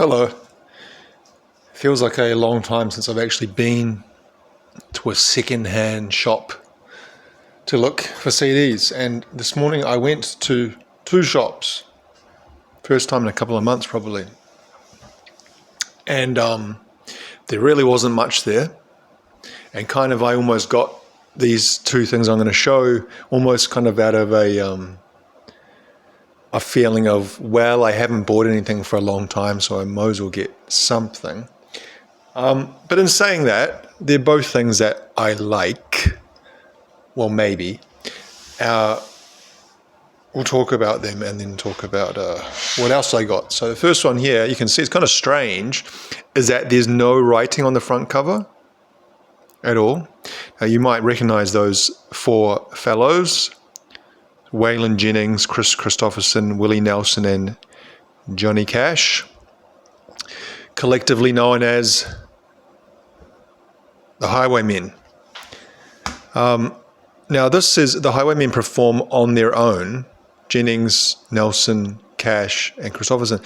Hello. Feels like a long time since I've actually been to a second-hand shop to look for CDs. And this morning I went to two shops. First time in a couple of months probably. And there really wasn't much there. And kind of I almost got these two things I'm going to show almost kind of out of a feeling of, well, I haven't bought anything for a long time, so I might as well get something. But in saying that, they're both things that I like. Well, maybe. We'll talk about them and then talk about what else I got. So the first one here, you can see it's kind of strange, is that there's no writing on the front cover at all. Now, you might recognize those four fellows: Waylon Jennings, Chris Christopherson, Willie Nelson, and Johnny Cash, collectively known as the Highwaymen. Now, this is the Highwaymen perform on their own. Jennings, Nelson, Cash, and Christopherson.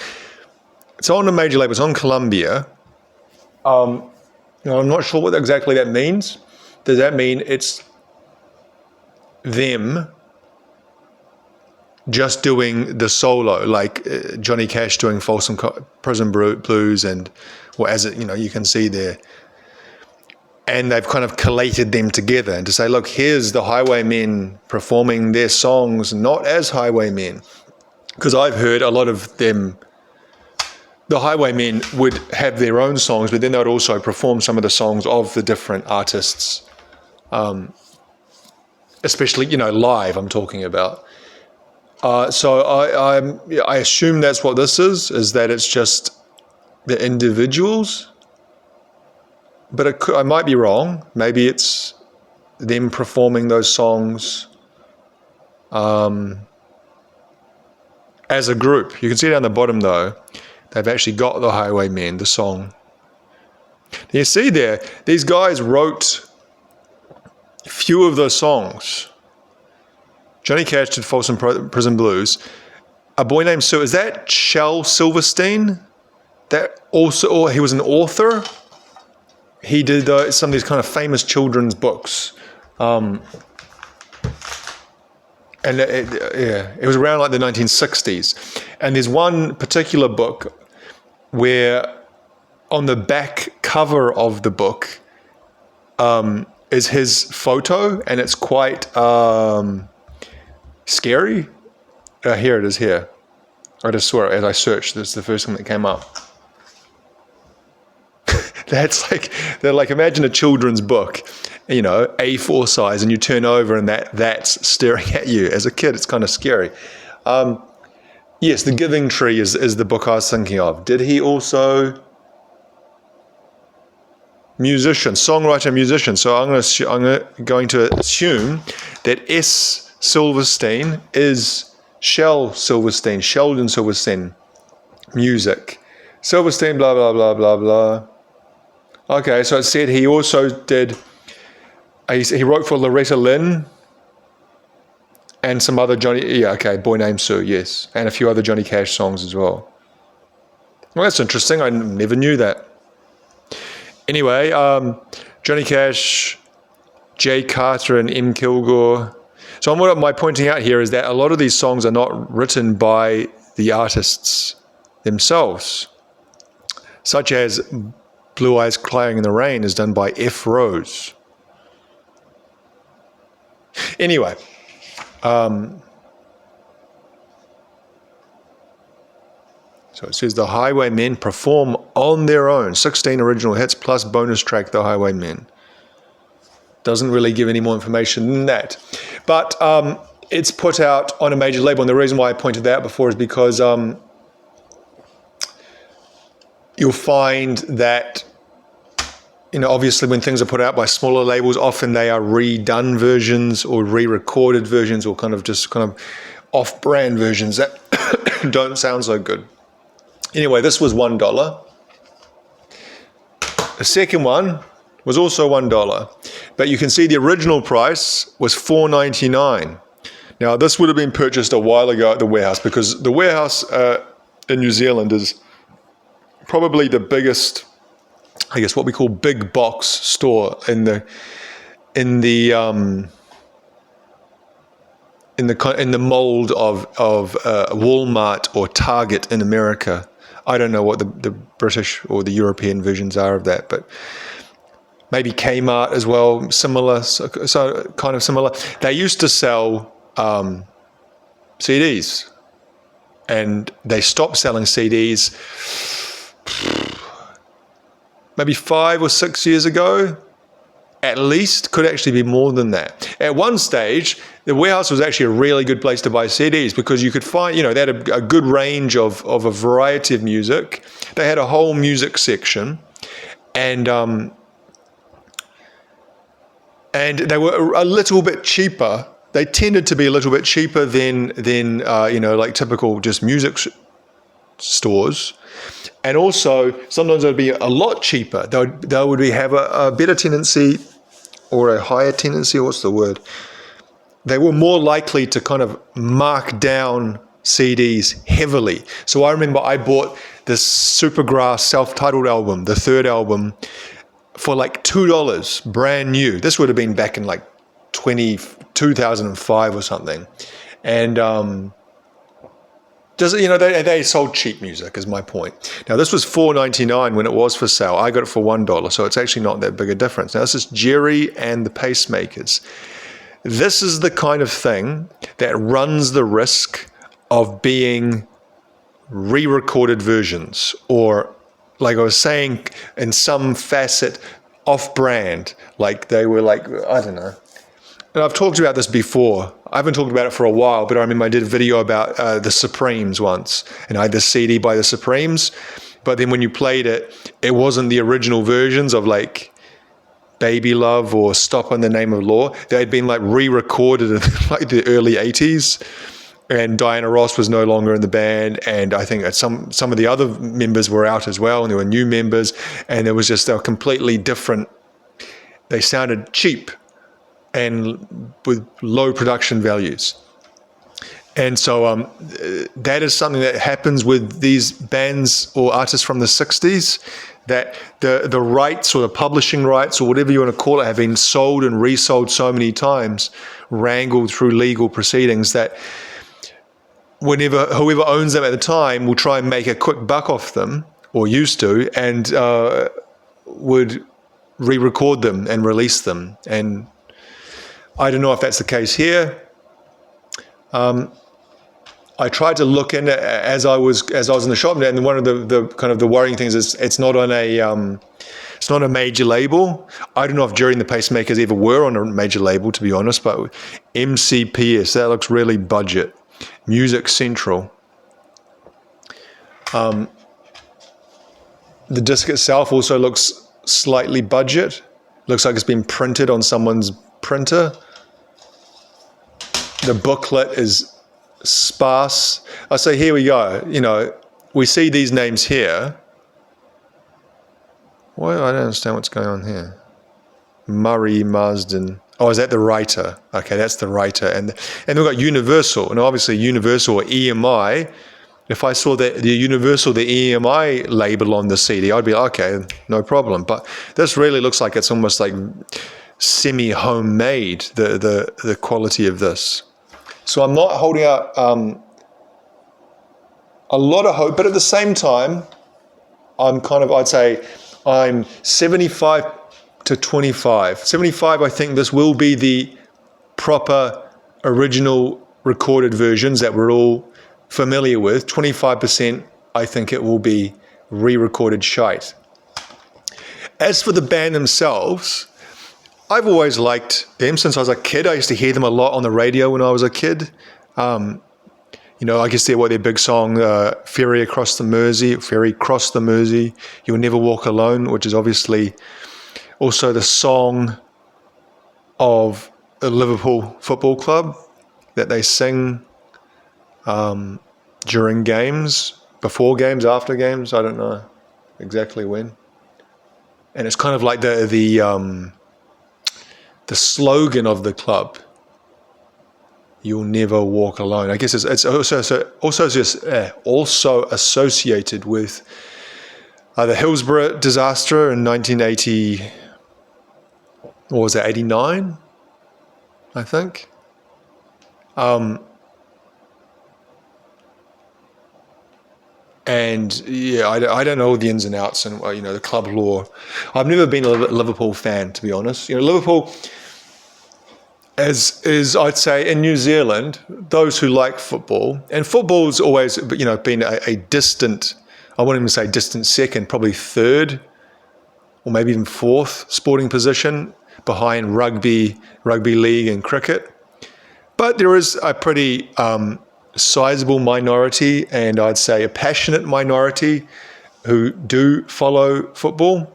It's on a major label. It's on Columbia. I'm not sure what exactly that means. Does that mean it's them just doing the solo, like Johnny Cash doing Folsom Prison Blues, and well, as it, you can see there, and they've kind of collated them together and to say, look, here's the Highwaymen performing their songs not as Highwaymen, because I've heard a lot of them. The Highwaymen would have their own songs, but then they would also perform some of the songs of the different artists, especially live. I'm talking about. So I assume that's what this is that it's just the individuals, but I might be wrong. Maybe it's them performing those songs as a group. You can see down the bottom though, they've actually got the Highwaymen, the song. You see there, these guys wrote a few of those songs. Johnny Cash did Folsom Prison Blues. A Boy Named Sue, is that Shel Silverstein? That also, or he was an author. He did some of these kind of famous children's books. And it was around like the 1960s. And there's one particular book where on the back cover of the book is his photo, and it's quite scary. Here it is here. I just saw it as I searched. This is the first thing that came up. They're like, imagine a children's book, A4 size, and you turn over and that's staring at you. As a kid, it's kind of scary. Yes, The Giving Tree is the book I was thinking of. Did he also songwriter, musician? So I'm going to assume that S. Silverstein is Sheldon Silverstein, music. Silverstein, blah, blah, blah, blah, blah. Okay, so it said he also did, he wrote for Loretta Lynn and some other Boy Named Sue, yes, and a few other Johnny Cash songs as well. Well, that's interesting. I never knew that. Anyway, Johnny Cash, Jay Carter, and M. Kilgore. So what I'm pointing out here is that a lot of these songs are not written by the artists themselves, such as Blue Eyes Crying in the Rain is done by F. Rose. Anyway, so it says the Highwaymen perform on their own, 16 original hits plus bonus track, The Highwaymen. Doesn't really give any more information than that. But it's put out on a major label, and the reason why I pointed that out before is because you'll find that, obviously when things are put out by smaller labels, often they are redone versions or re-recorded versions or kind of off-brand versions that don't sound so good. Anyway, this was $1. The second one was also $1, but you can see the original price was $4.99. Now, this would have been purchased a while ago at the warehouse, because the warehouse in New Zealand is probably the biggest, I guess, what we call big box store in the mold of Walmart or Target in America. I don't know what the British or the European versions are of that, but maybe Kmart as well, similar, so kind of similar. They used to sell CDs, and they stopped selling CDs maybe 5 or 6 years ago. At least, could actually be more than that. At one stage, the warehouse was actually a really good place to buy CDs because you could find, they had a good range of a variety of music. They had a whole music section, and they were a little bit cheaper. They tended to be a little bit cheaper than like typical just music stores. And also, sometimes it would be a lot cheaper. They would have a better tendency, or a higher tendency, what's the word? They were more likely to kind of mark down CDs heavily. So I remember I bought this Supergrass self-titled album, the third album, for like $2, brand new. This would have been back in like 2005 or something. And they sold cheap music, is my point. Now, this was $4.99 when it was for sale. I got it for $1, so it's actually not that big a difference. Now, this is Gerry and the Pacemakers. This is the kind of thing that runs the risk of being re-recorded versions, or, like I was saying, in some facet, off-brand. Like they were like, I don't know. And I've talked about this before. I haven't talked about it for a while, but I remember I did a video about the Supremes once, and I had this CD by the Supremes, but then when you played it, it wasn't the original versions of like Baby Love or Stop in the Name of Law. They had been like re-recorded in like the early 80s, and Diana Ross was no longer in the band, and I think that some of the other members were out as well, and there were new members, and they were completely different. They sounded cheap and with low production values. And so that is something that happens with these bands or artists from the 60s, that the rights or the publishing rights or whatever you want to call it have been sold and resold so many times, wrangled through legal proceedings, that whoever owns them at the time will try and make a quick buck off them, or used to, and would re-record them and release them. And I don't know if that's the case here. I tried to look in as I was in the shop, and one of the kind of the worrying things is it's not on it's not a major label. I don't know if Gerry and the Pacemakers ever were on a major label, to be honest, but MCPS, that looks really budget. Music Central. The disc itself also looks slightly budget. Looks like it's been printed on someone's printer. The booklet is sparse. I say, here we go. We see these names here. Why? I don't understand what's going on here. Murray Marsden. Oh, is that the writer? Okay, that's the writer. And we've got Universal. And obviously Universal or EMI. If I saw the Universal, the EMI label on the CD, I'd be like, okay, no problem. But this really looks like it's almost like semi-homemade, the quality of this. So I'm not holding out a lot of hope, but at the same time, I'd say I'm 75 to 25. 75, I think this will be the proper original recorded versions that we're all familiar with. 25%, I think it will be re-recorded shite. As for the band themselves, I've always liked them since I was a kid. I used to hear them a lot on the radio when I was a kid. I guess their big song, Ferry Cross the Mersey, You'll Never Walk Alone, which is obviously also the song of the Liverpool Football Club that they sing during games, before games, after games. I don't know exactly when. And it's kind of like the slogan of the club, "You'll never walk alone." I guess it's also associated with The Hillsborough disaster in 1980, or was it 89, I think? And yeah, I don't know the ins and outs and the club law. I've never been a Liverpool fan, to be honest. Liverpool, as is I'd say in New Zealand, those who like football, and football's always been a distant, I wouldn't even say distant second, probably third or maybe even fourth sporting position behind rugby league and cricket. But there is a pretty sizable minority, and I'd say a passionate minority, who do follow football.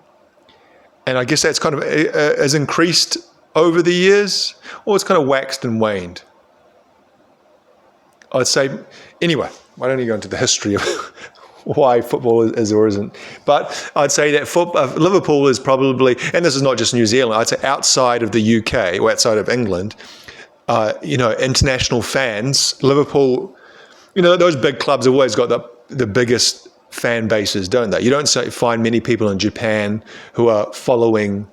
And I guess that's kind of has increased over the years, or it's kind of waxed and waned. I'd say, anyway, why don't you go into the history of why football is or isn't. But I'd say that Liverpool is probably, and this is not just New Zealand, I'd say outside of the UK or outside of England, international fans, Liverpool, those big clubs have always got the biggest fan bases, don't they? You don't find many people in Japan who are following,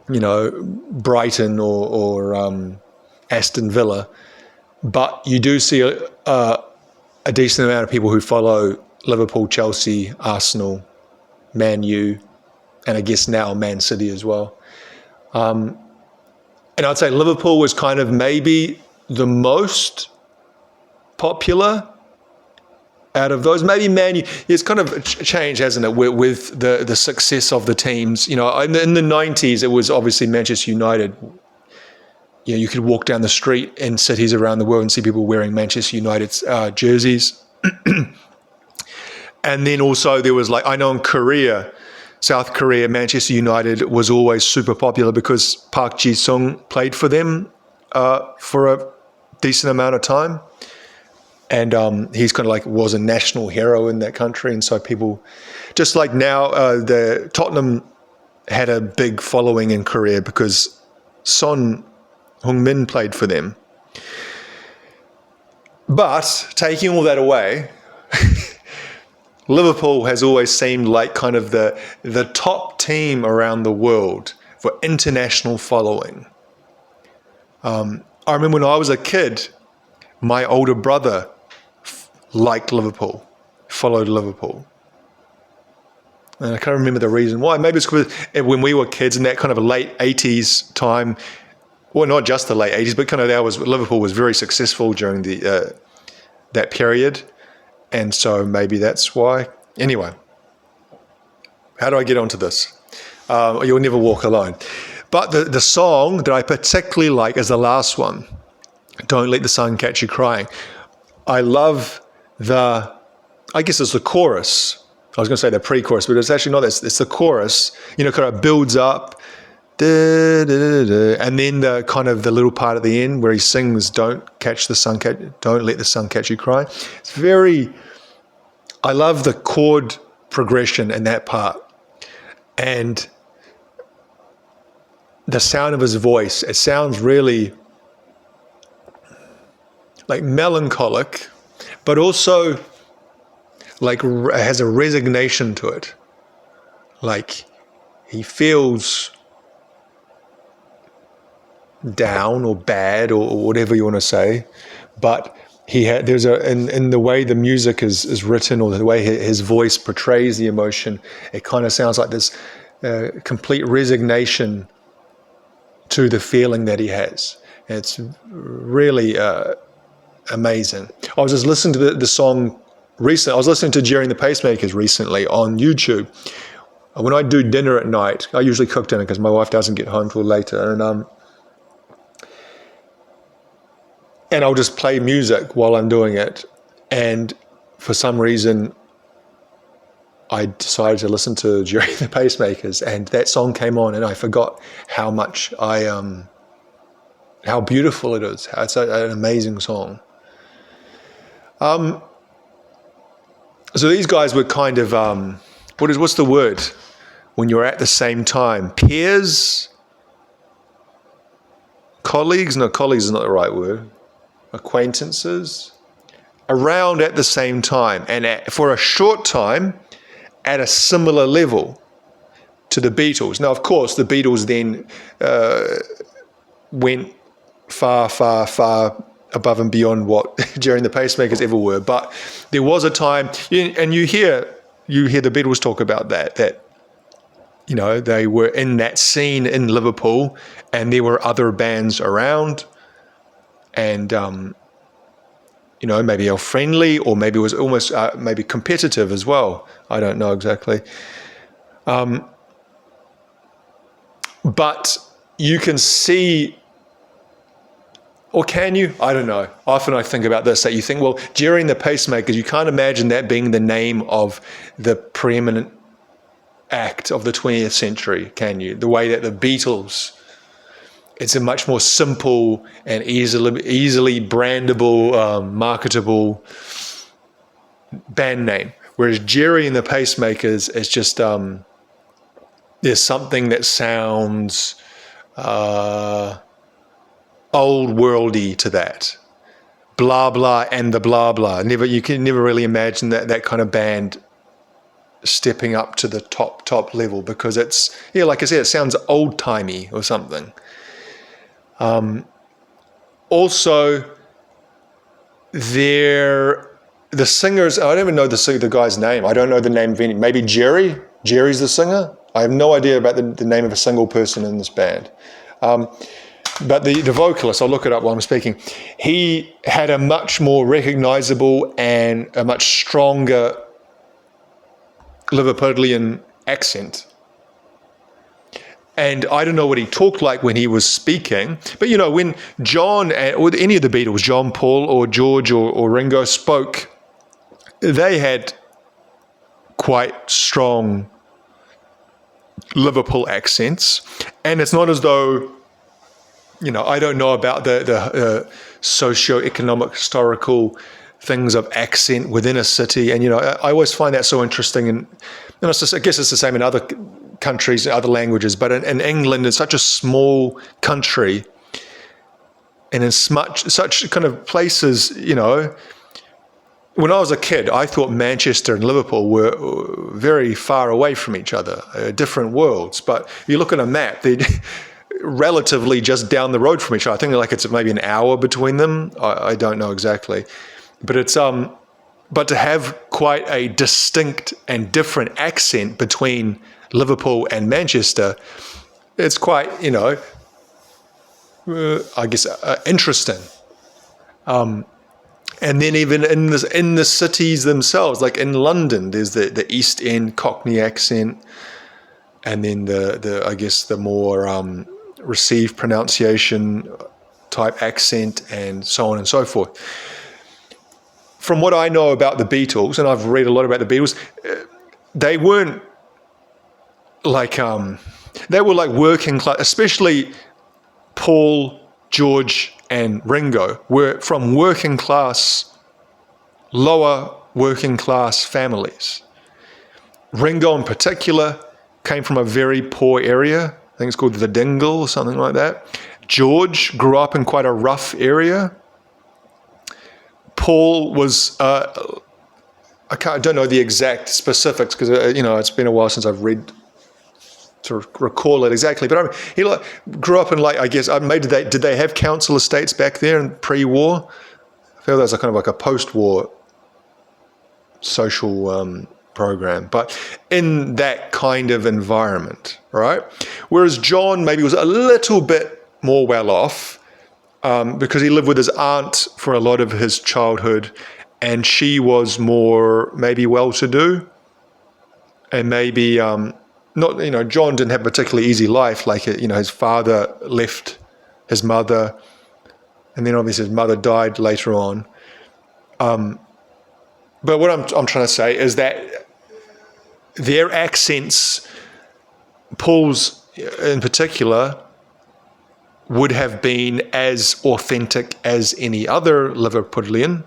Brighton or Aston Villa, but you do see a decent amount of people who follow Liverpool, Chelsea, Arsenal, Man U, and I guess now Man City as well. And I'd say Liverpool was kind of maybe the most popular out of those. Maybe Man U. It's kind of changed, hasn't it, with the success of the teams. In the 90s, it was obviously Manchester United. You could walk down the street in cities around the world and see people wearing Manchester United's jerseys. And then also there was, I know in Korea, South Korea, Manchester United was always super popular because Park Ji-sung played for them for a decent amount of time. And he's kind of was a national hero in that country. And so people, just like now, the Tottenham had a big following in Korea because Son Heung-min played for them. But taking all that away, Liverpool has always seemed like kind of the top team around the world for international following. I remember when I was a kid, my older brother liked Liverpool, followed Liverpool. And I can't remember the reason why. Maybe it's because when we were kids in that kind of a late 80s time, well, not just the late 80s, but kind of Liverpool was very successful during that period. And so maybe that's why. Anyway, how do I get onto this? You'll Never Walk Alone. But the song that I particularly like is the last one, Don't Let the Sun Catch You Crying. I love I guess it's the chorus. I was going to say the pre-chorus, but it's actually not. It's the chorus, kind of builds up. And then the kind of the little part at the end where he sings, don't let the sun catch you crying. I love the chord progression in that part. And the sound of his voice, it sounds really melancholic, but also has a resignation to it. He feels down or bad or whatever you want to say, but there's in the way the music is written or the way his voice portrays the emotion, it kind of sounds like this complete resignation to the feeling that he has. It's really amazing. I was just listening to the song recently. I was listening to Gerry and the Pacemakers recently on YouTube. When I do dinner at night, I usually cook dinner because my wife doesn't get home till later, and I'll just play music while I'm doing it. And for some reason, I decided to listen to Gerry and the Pacemakers, and that song came on, and I forgot how much how beautiful it is. It's an amazing song. So these guys were kind of, what's the word when you're at the same time? Peers? Colleagues? No, colleagues is not the right word. Acquaintances? Around at the same time. And for a short time, at a similar level to the Beatles. Now, of course, the Beatles then went far, far, far above and beyond what Gerry and the Pacemakers ever were. But there was a time, and you hear the Beatles talk about that they were in that scene in Liverpool, and there were other bands around, and maybe they were friendly, or maybe it was almost maybe competitive as well. I don't know exactly. But you can see, or can you? I don't know. Often I think about this, that you think, well, Gerry and the Pacemakers, you can't imagine that being the name of the preeminent act of the 20th century, can you? The way that the Beatles, it's a much more simple and easily brandable, marketable band name. Whereas Gerry and the Pacemakers is just, there's something that sounds old worldy to that. Blah, blah, and the blah, blah. You can never really imagine that kind of band stepping up to the top level, because it's, like I said, it sounds old-timey or something. Also, the singers, I don't even know the guy's name. I don't know the name of any. Maybe Gerry? Gerry's the singer? I have no idea about the name of a single person in this band. But the vocalist, I'll look it up while I'm speaking, he had a much more recognizable and a much stronger Liverpudlian accent. And I don't know what he talked like when he was speaking, but when John or any of the Beatles, John, Paul, or George, or Ringo spoke, they had quite strong Liverpool accents. And it's not as though, I don't know about the socio-economic, historical things of accent within a city. And, I always find that so interesting. And I guess it's the same in other countries, other languages. But in England, it's such a small country. And in such kind of places, when I was a kid, I thought Manchester and Liverpool were very far away from each other, different worlds. But if you look at a map, they're relatively just down the road from each other. I think it's maybe an hour between them. I don't know exactly. But it's but to have quite a distinct and different accent between Liverpool and Manchester, it's quite, I guess, interesting. And then even in the cities themselves, like in London, there's the East End Cockney accent, and then the I guess the more received pronunciation type accent, and so on and so forth. From what I know about the Beatles, and I've read a lot about the Beatles, they weren't like they were like working class, especially Paul, George, and Ringo were from working class, lower working class families. Ringo in particular came from a very poor area. I think it's called the Dingle or something like that. George grew up in quite a rough area. Paul was, I don't know the exact specifics, because, it's been a while since I've read to recall it exactly. But he grew up in, I guess, maybe did they have council estates back there in pre-war? I feel that's kind of like a post-war social program, but in that kind of environment, right? Whereas John maybe was a little bit more well off, because he lived with his aunt for a lot of his childhood, and she was more maybe well-to-do, and maybe not. John didn't have a particularly easy life. Like his father left his mother, and then obviously his mother died later on. But what I'm trying to say is that their accents, Paul's in particular, would have been as authentic as any other Liverpudlian.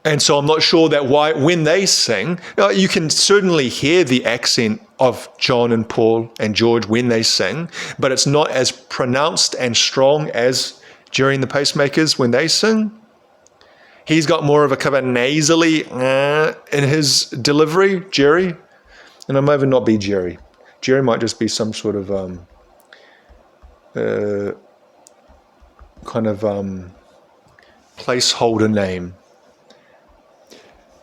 And so I'm not sure that when they sing, you can certainly hear the accent of John and Paul and George when they sing, but it's not as pronounced and strong as Gerry and the Pacemakers when they sing. He's got more of a kind of nasally in his delivery, Gerry. And it might even not be Gerry. Gerry might just be some sort of placeholder name.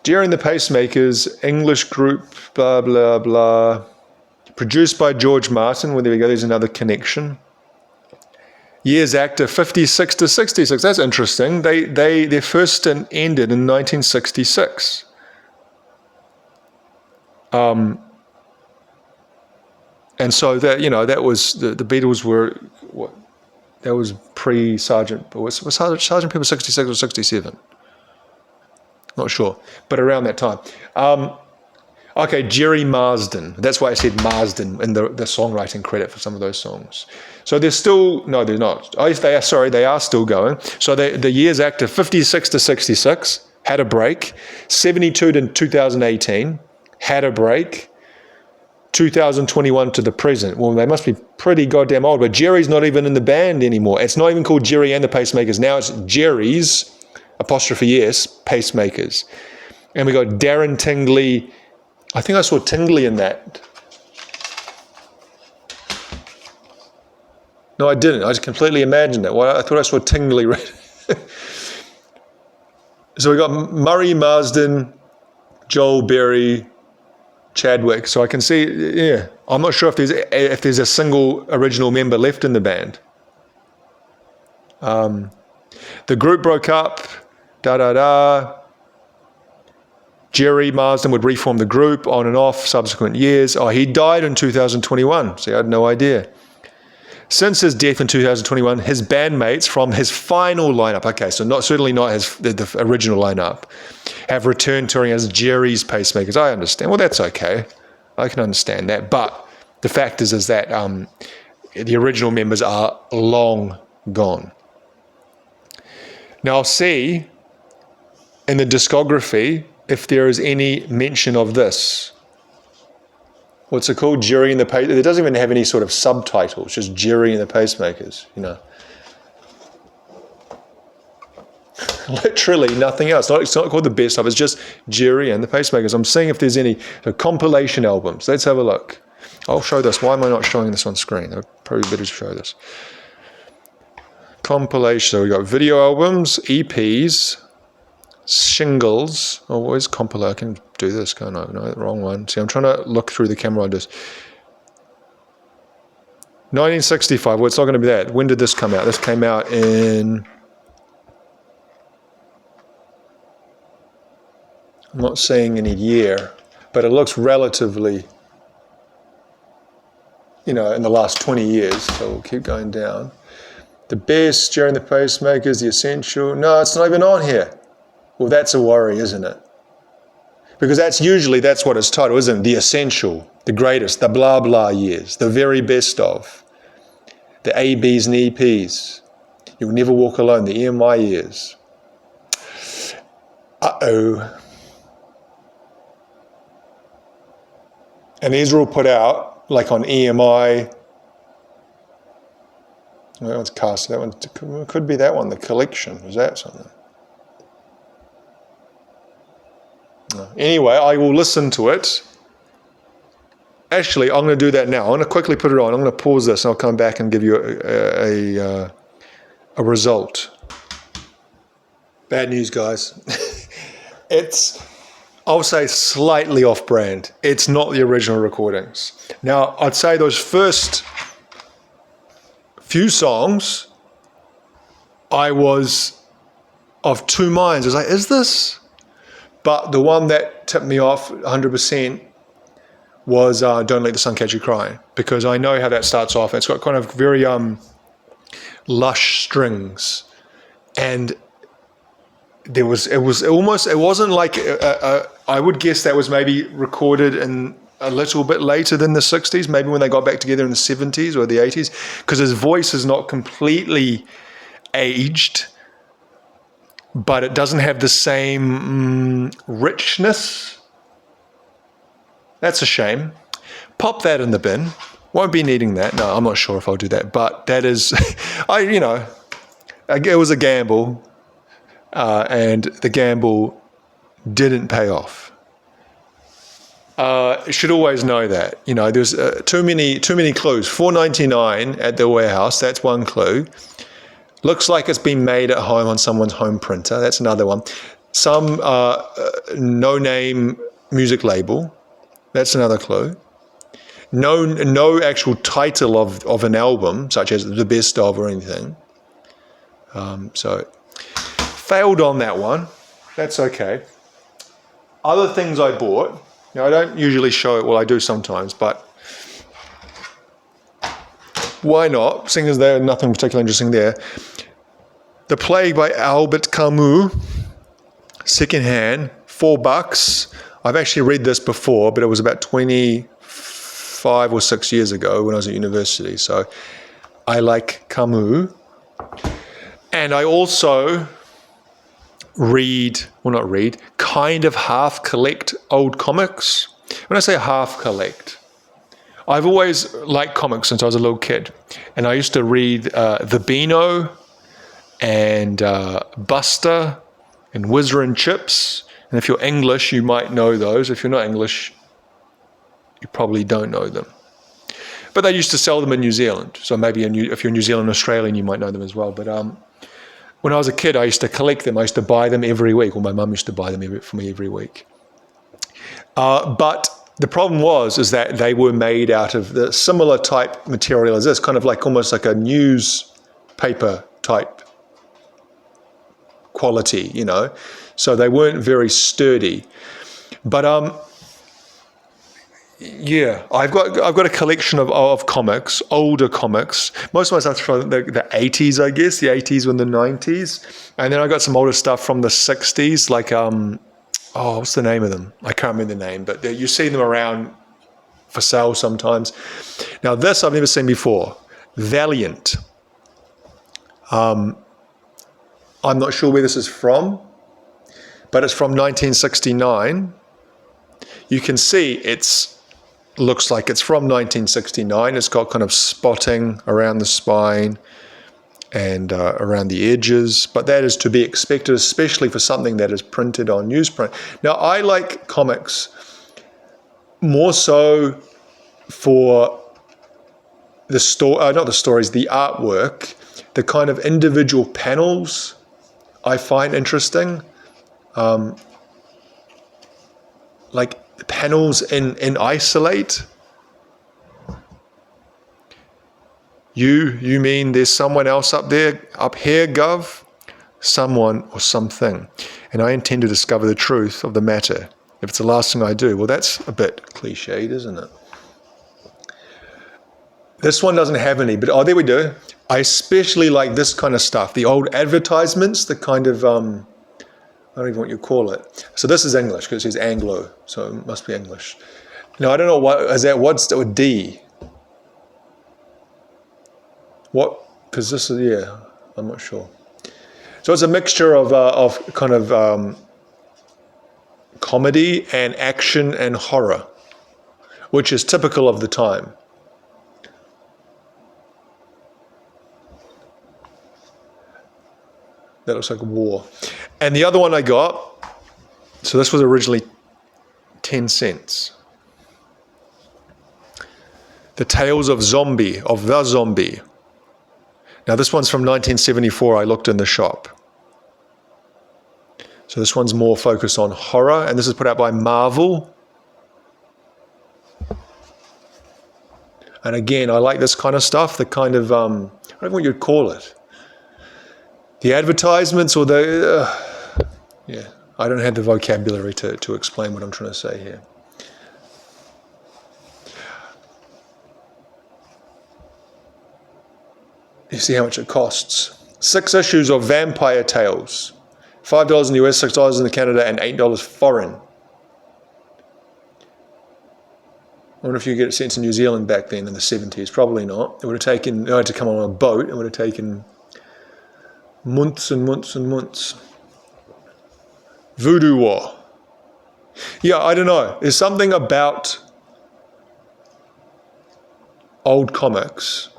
Gerry and the Pacemakers, English group, blah, blah, blah. Produced by George Martin. Well, there we go. There's another connection. Years active, 56 to 66. That's interesting. Their first stint ended in 1966. And so that was the Beatles were what? That was pre-Sergeant. Was Sergeant Pepper 66 or 67? Not sure, but around that time. Okay, Gerry Marsden. That's why I said Marsden in the songwriting credit for some of those songs. So they're still, no, they're not. Oh, yes, they are still going. So the years active, 56 to 66, had a break. 72 to 2018, had a break. 2021 to the present. Well, they must be pretty goddamn old, but Gerry's not even in the band anymore. It's not even called Gerry and the Pacemakers. Now it's Gerry's, ', Pacemakers. And we got Darren Tingley. I think I saw Tingley in that. No, I didn't. I just completely imagined it. Well, I thought I saw Tingley. So we got Murray Marsden, Joel Berry, Chadwick. So I can see, yeah. I'm not sure if there's a single original member left in the band. The group broke up. Gerry Marsden would reform the group on and off subsequent years. Oh, he died in 2021. See, I had no idea. Since his death in 2021, his bandmates from his final lineup, okay, so certainly not the original lineup, have returned touring as Gerry's Pacemakers. I understand. Well, that's okay. I can understand that. But the fact is that the original members are long gone. Now, I'll see in the discography if there is any mention of this. What's it called? Gerry and the Pacemakers. It doesn't even have any sort of subtitle. It's just Gerry and the Pacemakers, Literally nothing else. It's not called the best of. It's just Gerry and the Pacemakers. I'm seeing if there's any compilation albums. Let's have a look. I'll show this. Why am I not showing this on screen? I'd probably better show this. Compilation. So we got video albums, EPs, shingles. Oh, where's compilation? I can do this, can't I? No, wrong one. See, I'm trying to look through the camera on this. 1965. Well, it's not going to be that. When did this come out? This came out in... I'm not saying any year, but it looks relatively, in the last 20 years. So we'll keep going down. The best, Gerry and the Pacemakers, the essential. No, it's not even on here. Well, that's a worry, isn't it? Because that's what it's titled, isn't it? The essential, the greatest, the blah blah years, the very best of, the ABs and EPs. You'll never walk alone, the EMI years. Uh-oh. And these are all put out, like on EMI. That one's cast. That one could be that one, the collection. Is that something? No. Anyway, I will listen to it. Actually, I'm going to do that now. I'm going to quickly put it on. I'm going to pause this and I'll come back and give you a result. Bad news, guys. It's... I'll say slightly off-brand. It's not the original recordings. Now, I'd say those first few songs, I was of two minds. I was like, is this? But the one that tipped me off 100% was Don't Let the Sun Catch You Crying, because I know how that starts off. It's got kind of very lush strings, and it wasn't like I would guess that was maybe recorded in a little bit later than the 60s, maybe when they got back together in the 70s or the 80s, because his voice is not completely aged, but it doesn't have the same richness. That's a shame. Pop that in the bin. Won't be needing that. No, I'm not sure if I'll do that, but that is, it was a gamble. and the gamble didn't pay off. You should always know that. You know, there's too many clues. $4.99 at the warehouse. That's one clue. Looks like it's been made at home on someone's home printer. That's another one. Some no-name music label. That's another clue. No actual title of an album, such as the best of or anything. So failed on that one. That's okay. Other things I bought. Now, I don't usually show it. Well, I do sometimes, but why not? Seeing as there's nothing particularly interesting there. The Plague by Albert Camus, secondhand, $4. I've actually read this before, but it was about 25 or 6 years ago when I was at university. So I like Camus. And I also kind of half collect old comics. When I say half collect, I've always liked comics since I was a little kid. And I used to read The Beano and Buster and Whizzer and Chips. And if you're English, you might know those. If you're not English, you probably don't know them. But they used to sell them in New Zealand. So maybe if you're New Zealand Australian, you might know them as well. But when I was a kid, I used to collect them. I used to buy them every week, or my mum used to buy them for me every week. But the problem is that they were made out of the similar type material as this, kind of like almost like a newspaper type quality, you know. So they weren't very sturdy. But yeah, I've got a collection of comics, older comics. Most of my stuff's from the 80s, I guess. The 80s and the 90s. And then I got some older stuff from the 60s, like what's the name of them? I can't remember the name, but you see them around for sale sometimes. Now this I've never seen before. Valiant. I'm not sure where this is from, but it's from 1969. You can see looks like it's from 1969. It's got kind of spotting around the spine and around the edges, but that is to be expected, especially for something that is printed on newsprint. Now, I like comics more so for the the artwork, the kind of individual panels I find interesting, like panels in isolate. You mean there's someone else up here, Gov? Someone or something. And I intend to discover the truth of the matter. If it's the last thing I do, well, that's a bit cliched, isn't it? This one doesn't have any, but there we go. I especially like this kind of stuff. The old advertisements, the kind of, I don't even know what you call it. So this is English because it says Anglo, so it must be English. Now, I don't know what's with D? What? Because this is, I'm not sure. So it's a mixture of kind of comedy and action and horror, which is typical of the time. That looks like a war. And the other one I got, so this was originally 10 cents. The Tales of the Zombie. Now this one's from 1974, I looked in the shop. So this one's more focused on horror, and this is put out by Marvel. And again, I like this kind of stuff, the kind of, I don't know what you'd call it. The advertisements or I don't have the vocabulary to explain what I'm trying to say here. You see how much it costs. 6 issues of Vampire Tales. $5 in the US, $6 in Canada, and $8 foreign. I wonder if you get it sent to New Zealand back then in the 70s. Probably not. It would have taken, I had to come on a boat. It would have taken months and months and months. Voodoo War. Yeah, I don't know. There's something about old comics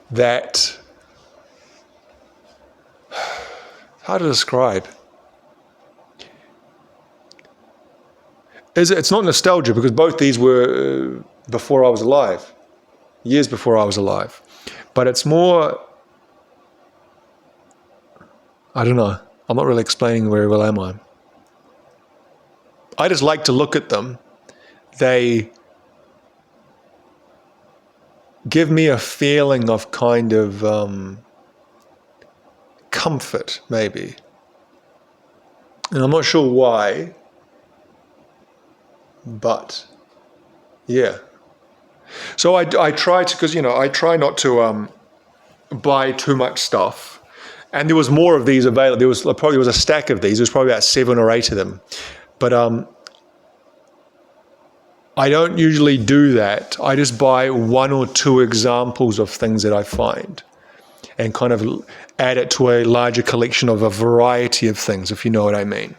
that hard to describe. It's not nostalgia, because both these were before I was alive, years before I was alive. But it's more, I don't know. I'm not really explaining very well, am I? I just like to look at them. They give me a feeling of kind of comfort, maybe. And I'm not sure why, but yeah. So I try to, because, I try not to buy too much stuff. And there was more of these available. There was a stack of these. There was probably about 7 or 8 of them. But I don't usually do that. I just buy 1 or 2 examples of things that I find and kind of add it to a larger collection of a variety of things, if you know what I mean.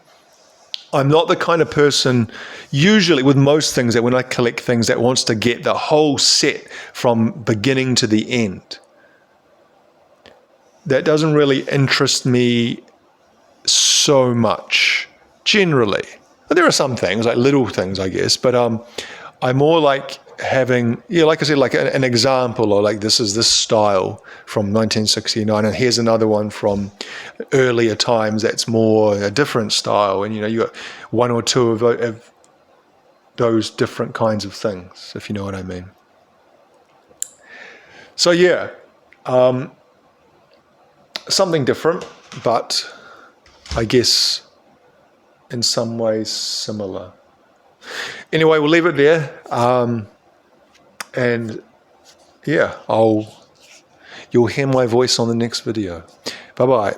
I'm not the kind of person, usually with most things, that when I collect things, that wants to get the whole set from beginning to the end. That doesn't really interest me so much, generally. There are some things, like little things, I guess, but I more like having, like I said, like an example, or like this is this style from 1969, and here's another one from earlier times that's more a different style, and you got 1 or 2 of those different kinds of things, if you know what I mean. So yeah, something different, but I guess in some ways similar. Anyway, we'll leave it there. And yeah, you'll hear my voice on the next video. Bye-bye.